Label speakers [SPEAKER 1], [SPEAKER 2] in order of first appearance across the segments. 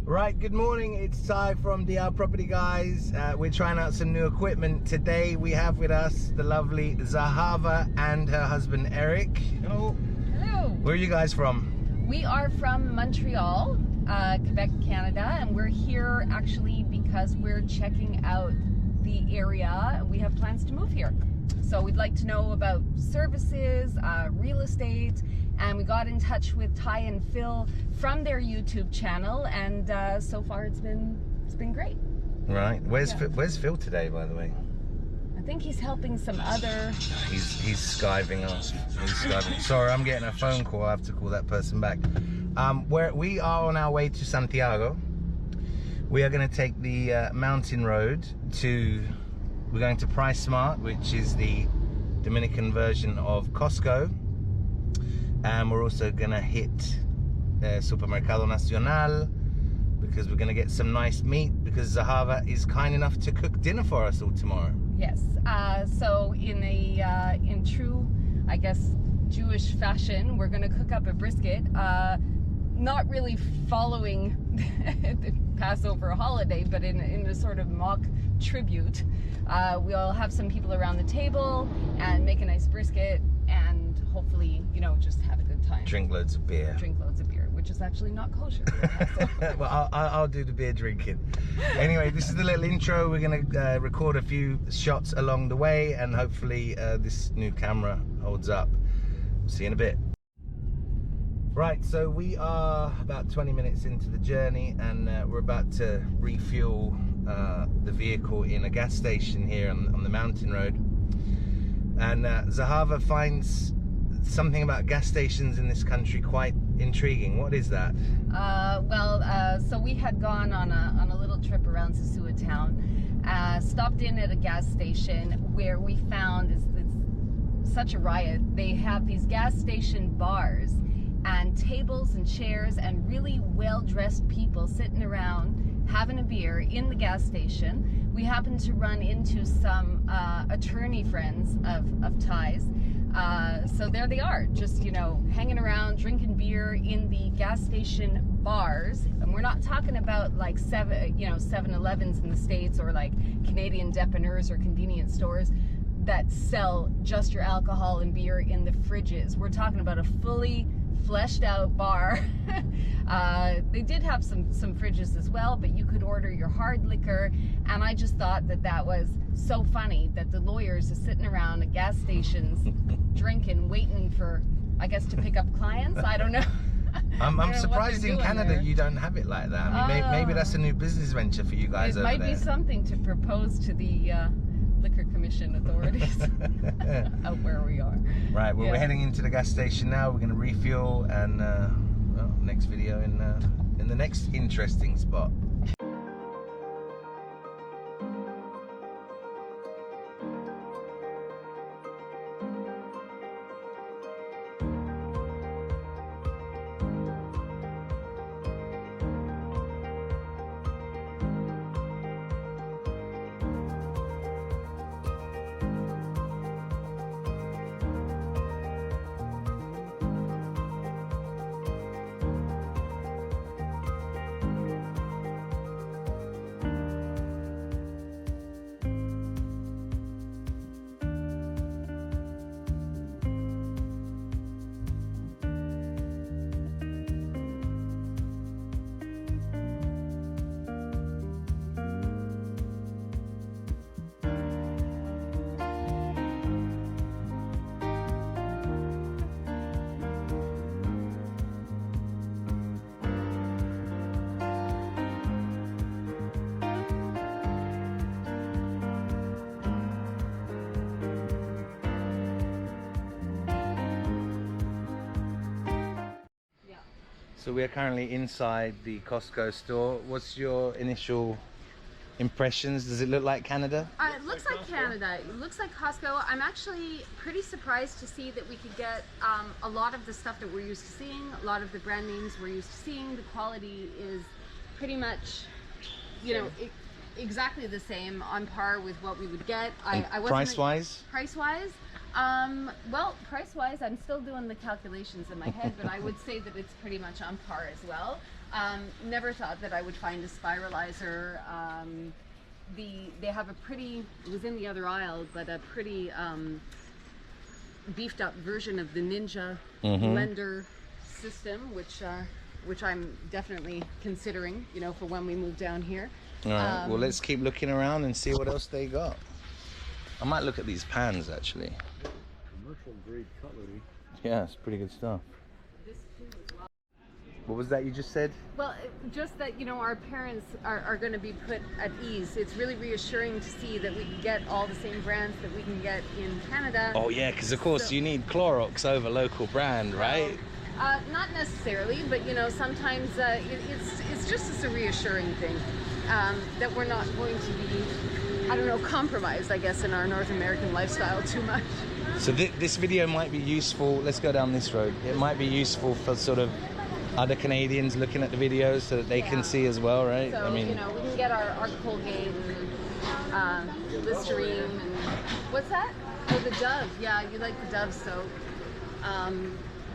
[SPEAKER 1] Right, good morning. It's Ty from DR Property Guys. We're trying out some new equipment. Today we have with us the lovely Zahava and her husband Eric. Hello.
[SPEAKER 2] Hello.
[SPEAKER 1] Where are you guys from?
[SPEAKER 2] We are from Montreal, Quebec, Canada, and we're here actually because we're checking out the area. We have plans to move here. So we'd like to know about services, real estate, and we got in touch with Ty and Phil from their YouTube channel, and so far it's been great.
[SPEAKER 1] Right. Where's Phil today, by the way?
[SPEAKER 2] I think he's helping some other.
[SPEAKER 1] He's skiving us. He's skiving. Sorry, I'm getting a phone call. I have to call that person back. We are on our way to Santiago. We are going to take the mountain road to. We're going to Pricesmart, which is the Dominican version of Costco, and we're also going to hit Supermercado Nacional because we're going to get some nice meat because Zahava is kind enough to cook dinner for us all tomorrow.
[SPEAKER 2] Yes. So in true, I guess, Jewish fashion, we're going to cook up a brisket. Not really following the Passover holiday, but in a sort of mock tribute. We'll have some people around the table and make a nice brisket and hopefully, you know, just have a good time.
[SPEAKER 1] Drink loads of beer.
[SPEAKER 2] Drink loads of beer, which is actually not kosher.
[SPEAKER 1] Well, I'll do the beer drinking. Anyway, this is the little intro. We're going to record a few shots along the way, and hopefully this new camera holds up. See you in a bit. Right, so we are about 20 minutes into the journey, and we're about to refuel the vehicle in a gas station here on the mountain road. And Zahava finds something about gas stations in this country quite intriguing. What is that? So we had gone on a little trip around Sosua town, stopped in at a gas station where we found it's such a riot. They have these gas station bars and tables and chairs and really well-dressed people sitting around having a beer in the gas station. We happened to run into some attorney friends of Ty's. So there they are, just, you know, hanging around, drinking beer in the gas station bars. And we're not talking about like 7-Elevens in the States or like Canadian dépanneurs or convenience stores that sell just your alcohol and beer in the fridges. We're talking about a fully fleshed out bar. They did have some fridges as well, but you could order your hard liquor, and I just thought that was so funny that the lawyers are sitting around at gas stations drinking, waiting for, I guess, to pick up clients. I don't know. I'm surprised in Canada you don't have it like that. I mean, maybe that's a new business venture for you guys over there. It might
[SPEAKER 2] be something to propose to the Liquor Commission authorities out where we are.
[SPEAKER 1] Right, well, we're heading into the gas station now. We're going to refuel, and well, next video in the next interesting spot. So we are currently inside the Costco store. What's your initial impressions? Does it look like Canada?
[SPEAKER 2] It looks like Canada. It looks like Costco. I'm actually pretty surprised to see that we could get a lot of the stuff that we're used to seeing, a lot of the brand names we're used to seeing. The quality is pretty much, you know, exactly the same, on par with what we would get.
[SPEAKER 1] Price-wise?
[SPEAKER 2] Price-wise? Well, price-wise, I'm still doing the calculations in my head, but I would say that it's pretty much on par as well. Never thought that I would find a spiralizer. They have a pretty, it was in the other aisle, but a pretty beefed up version of the Ninja blender system, which I'm definitely considering, you know, for when we move down here.
[SPEAKER 1] All right, well, let's keep looking around and see what else they got. I might look at these pans, actually.
[SPEAKER 3] Commercial grade cutlery.
[SPEAKER 1] Yeah, it's pretty good stuff. What was that you just said?
[SPEAKER 2] Well, just that, you know, our parents are going to be put at ease. It's really reassuring to see that we can get all the same brands that we can get in Canada.
[SPEAKER 1] Oh yeah, because of course you need Clorox over local brand, right?
[SPEAKER 2] Not necessarily, but you know, sometimes it's just a reassuring thing that we're not going to be, I don't know, compromised, I guess, in our North American lifestyle too much.
[SPEAKER 1] So this video might be useful. Let's go down this road. It might be useful for sort of other Canadians looking at the videos so that they can see as well, right?
[SPEAKER 2] So,
[SPEAKER 1] I mean,
[SPEAKER 2] you know, we can get our Colgate and Listerine and what's that? Oh, the Dove. Yeah, you like the Dove soap.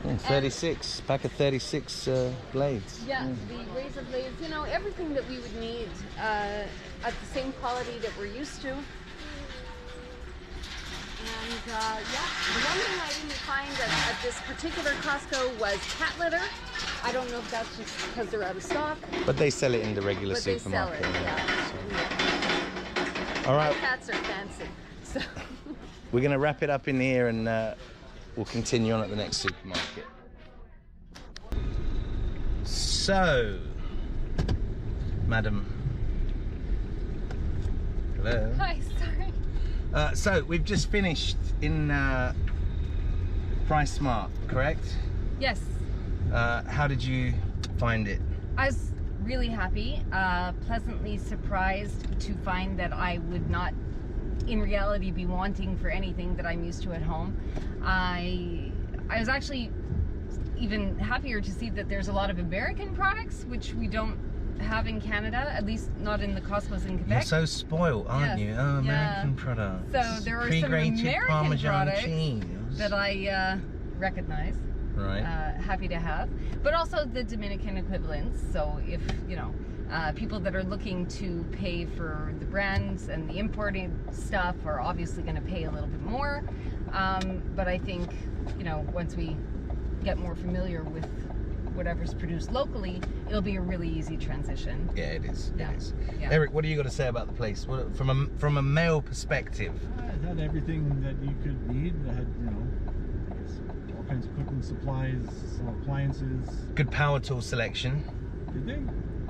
[SPEAKER 1] 36, pack of 36 blades.
[SPEAKER 2] Yeah, the razor blades, you know, everything that we would need at the same quality that we're used to. And yeah, the one thing I didn't find at this particular Costco was cat litter. I don't know if that's just because they're out of stock.
[SPEAKER 1] But they sell it in the regular
[SPEAKER 2] but
[SPEAKER 1] supermarket.
[SPEAKER 2] They sell it, yeah.
[SPEAKER 1] All right.
[SPEAKER 2] My cats are fancy. So.
[SPEAKER 1] We're going to wrap it up in here and we'll continue on at the next supermarket. So, madam. Hello.
[SPEAKER 2] Hi, sorry.
[SPEAKER 1] So, we've just finished in Pricesmart, correct?
[SPEAKER 2] Yes.
[SPEAKER 1] How did you find it?
[SPEAKER 2] I was really happy, pleasantly surprised to find that I would not in reality be wanting for anything that I'm used to at home. I was actually even happier to see that there's a lot of American products which we don't have in Canada, at least not in the Costco's in Quebec.
[SPEAKER 1] You're so spoiled, aren't you? Oh, American products.
[SPEAKER 2] So there are some American
[SPEAKER 1] Parmesan
[SPEAKER 2] products
[SPEAKER 1] cheese
[SPEAKER 2] that I recognize.
[SPEAKER 1] Right.
[SPEAKER 2] Happy to have, but also the Dominican equivalents. So if you know people that are looking to pay for the brands and the importing stuff are obviously going to pay a little bit more. But I think, you know, once we get more familiar with whatever's produced locally, it'll be a really easy transition.
[SPEAKER 1] Yeah, it is.
[SPEAKER 2] Yeah.
[SPEAKER 1] It is.
[SPEAKER 2] Yeah.
[SPEAKER 1] Eric, what do you got to say about the place? What, from a male perspective?
[SPEAKER 3] It had everything that you could need. It had, you know, I guess, all kinds of cooking supplies, some appliances.
[SPEAKER 1] Good power tool selection.
[SPEAKER 3] Did they?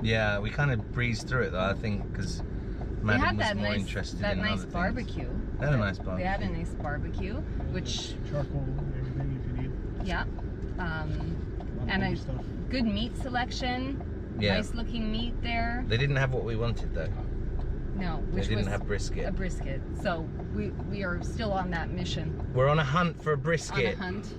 [SPEAKER 1] Yeah, we kind of breezed through it though, I think, because Madam was more interested in other things.
[SPEAKER 2] Barbecue.
[SPEAKER 1] They had a nice barbecue.
[SPEAKER 2] They had a nice barbecue, which
[SPEAKER 3] charcoal, everything if you need.
[SPEAKER 2] yeah, and a
[SPEAKER 3] stuff.
[SPEAKER 2] good meat selection.
[SPEAKER 1] Yeah.
[SPEAKER 2] Nice looking meat there.
[SPEAKER 1] They didn't have what we wanted though.
[SPEAKER 2] No,
[SPEAKER 1] They
[SPEAKER 2] which
[SPEAKER 1] didn't
[SPEAKER 2] was
[SPEAKER 1] have brisket.
[SPEAKER 2] a brisket. So we are still on that mission.
[SPEAKER 1] We're on a hunt for a brisket.
[SPEAKER 2] On a hunt.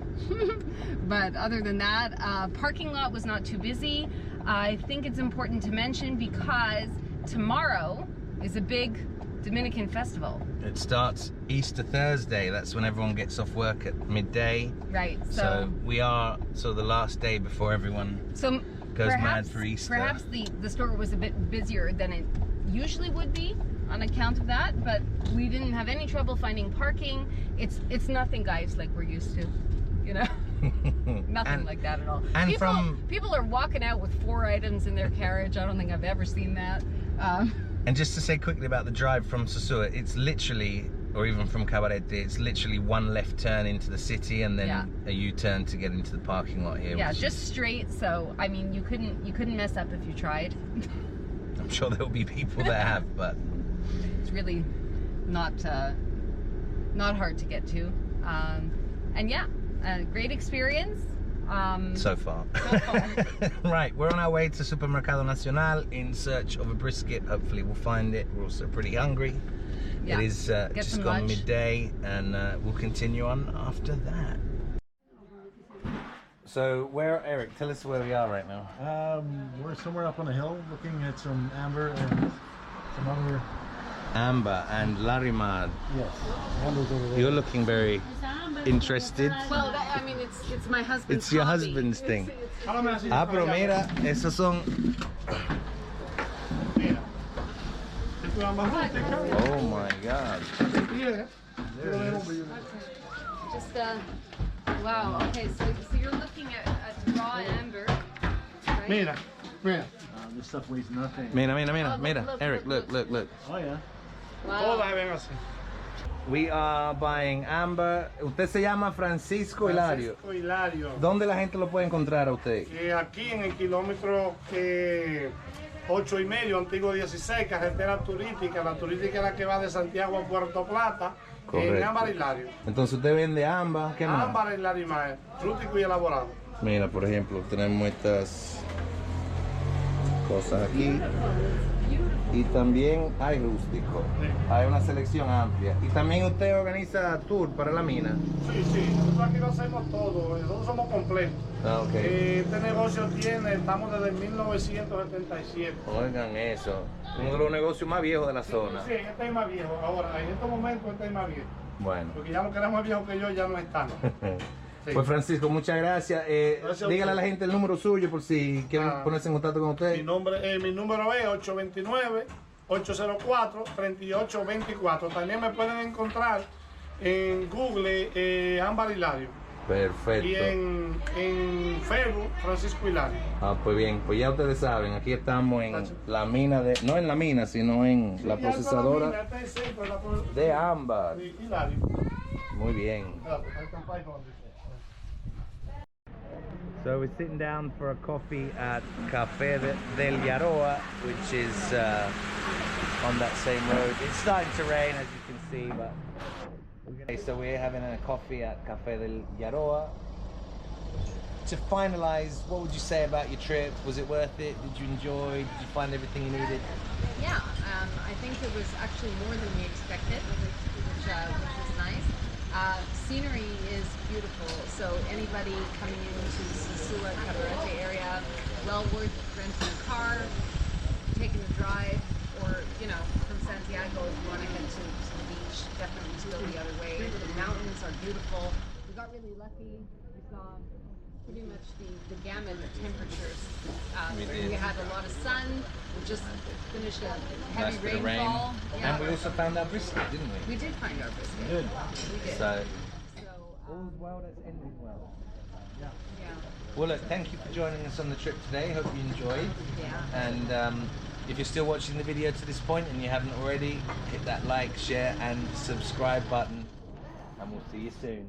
[SPEAKER 2] But other than that, parking lot was not too busy. I think it's important to mention because tomorrow is a big Dominican festival.
[SPEAKER 1] It starts Easter Thursday. That's when everyone gets off work at midday.
[SPEAKER 2] Right.
[SPEAKER 1] So we are the last day before everyone goes mad for Easter.
[SPEAKER 2] Perhaps the store was a bit busier than it usually would be on account of that, but we didn't have any trouble finding parking. It's nothing, guys, like we're used to, you know. Nothing like that at all. And people are walking out with 4 items in their carriage. I don't think I've ever seen that.
[SPEAKER 1] And just to say quickly about the drive from Sosua, it's literally, or even from Cabarete, it's literally one left turn into the city and then a U-turn to get into the parking lot here.
[SPEAKER 2] Yeah, just straight. So I mean, you couldn't mess up if you tried.
[SPEAKER 1] I'm sure there'll be people that have, but
[SPEAKER 2] it's really not hard to get to. And yeah, a great experience.
[SPEAKER 1] So far. Right, we're on our way to Supermercado Nacional in search of a brisket. Hopefully we'll find it. We're also pretty hungry.
[SPEAKER 2] Yeah.
[SPEAKER 1] It is just gone
[SPEAKER 2] lunch.
[SPEAKER 1] midday, and we'll continue on after that. So Eric, tell us where we are right now.
[SPEAKER 3] We're somewhere up on a hill looking at some amber and some other...
[SPEAKER 1] Amber and Larimar.
[SPEAKER 3] Yes, amber's over there.
[SPEAKER 1] You're looking very interested.
[SPEAKER 2] Well, I mean, it's my husband's
[SPEAKER 1] It's your
[SPEAKER 2] hobby.
[SPEAKER 1] husband's thing.
[SPEAKER 2] It's-
[SPEAKER 1] Ah, pero mira, esos son. Oh my God.
[SPEAKER 2] Just wow. Okay, so you're looking at raw amber, right?
[SPEAKER 3] Mira. This stuff weighs nothing.
[SPEAKER 1] Mira,
[SPEAKER 2] Oh,
[SPEAKER 1] mira.
[SPEAKER 2] look,
[SPEAKER 1] Eric,
[SPEAKER 2] look,
[SPEAKER 1] look.
[SPEAKER 3] Oh yeah.
[SPEAKER 2] Wow.
[SPEAKER 1] We are buying amber. Usted se llama Francisco Hilario.
[SPEAKER 4] Francisco Hilario.
[SPEAKER 1] ¿Dónde la gente lo puede encontrar a usted?
[SPEAKER 4] Aquí en el kilómetro 8,5, antiguo 16, carretera turística. La turística es la que va de Santiago a Puerto Plata.
[SPEAKER 1] Correcto.
[SPEAKER 4] En ámbar Hilario.
[SPEAKER 1] Entonces usted vende ámbar, ¿qué más?
[SPEAKER 4] Ámbar Hilario más, rústico y elaborado.
[SPEAKER 1] Mira, por ejemplo, tenemos estas cosas aquí. Y también hay rústico. Hay una selección amplia. Y también usted organiza tour para la mina.
[SPEAKER 4] Sí, nosotros aquí lo hacemos todo, nosotros somos completos.
[SPEAKER 1] Ah, ok.
[SPEAKER 4] Este negocio estamos desde 1977.
[SPEAKER 1] Oigan eso. Uno de los negocios más viejos de la zona.
[SPEAKER 4] Sí, este es más viejo. Ahora, en estos momentos este es más viejo.
[SPEAKER 1] Bueno.
[SPEAKER 4] Porque ya lo que era más viejo que yo ya no está. Sí.
[SPEAKER 1] Pues Francisco, muchas gracias.
[SPEAKER 4] Gracias a
[SPEAKER 1] Dígale a
[SPEAKER 4] usted.
[SPEAKER 1] la gente el número suyo por si quieren ponerse en contacto con usted.
[SPEAKER 4] Mi número es 829-804-3824. También me pueden encontrar en Google Ámbar Hilario.
[SPEAKER 1] Perfecto.
[SPEAKER 4] Y en Facebook Francisco Hilario.
[SPEAKER 1] Ah, pues bien, pues ya ustedes saben, aquí estamos en la mina de, no en la mina, sino en la
[SPEAKER 4] Ya está
[SPEAKER 1] procesadora
[SPEAKER 4] mina, está el centro,
[SPEAKER 1] de ámbar.
[SPEAKER 4] Sí, Hilario.
[SPEAKER 1] Muy bien.
[SPEAKER 4] Ahí está el país donde dice.
[SPEAKER 1] So we're sitting down for a coffee at Cafe del Yaroa, which is on that same road. It's starting to rain, as you can see, but okay, so we're having a coffee at Cafe del Yaroa. To finalize, what would you say about your trip? Was it worth it? Did you enjoy? Did you find everything you needed?
[SPEAKER 2] Yeah, I think it was actually more than we expected, which is nice. Scenery is beautiful, so anybody coming into Sosua, Cabarete area, well worth renting a car, taking a drive, or, you know, from Santiago, if you want to head to the beach, definitely to go the other way. The mountains are beautiful. We got really lucky. We saw pretty much the gamut of temperatures. We had a lot of sun. We just finished a heavy
[SPEAKER 1] Nice bit of rain.
[SPEAKER 2] rainfall. Yeah.
[SPEAKER 1] And we also found our brisket, didn't we?
[SPEAKER 2] We did find our brisket.
[SPEAKER 1] Good.
[SPEAKER 2] We did.
[SPEAKER 1] So,
[SPEAKER 2] So,
[SPEAKER 1] all's well that's ending well.
[SPEAKER 2] yeah.
[SPEAKER 1] Well, look, thank you for joining us on the trip today. Hope you enjoyed.
[SPEAKER 2] Yeah.
[SPEAKER 1] And if you're still watching the video to this point and you haven't already, hit that like, share, and subscribe button. And we'll see you soon.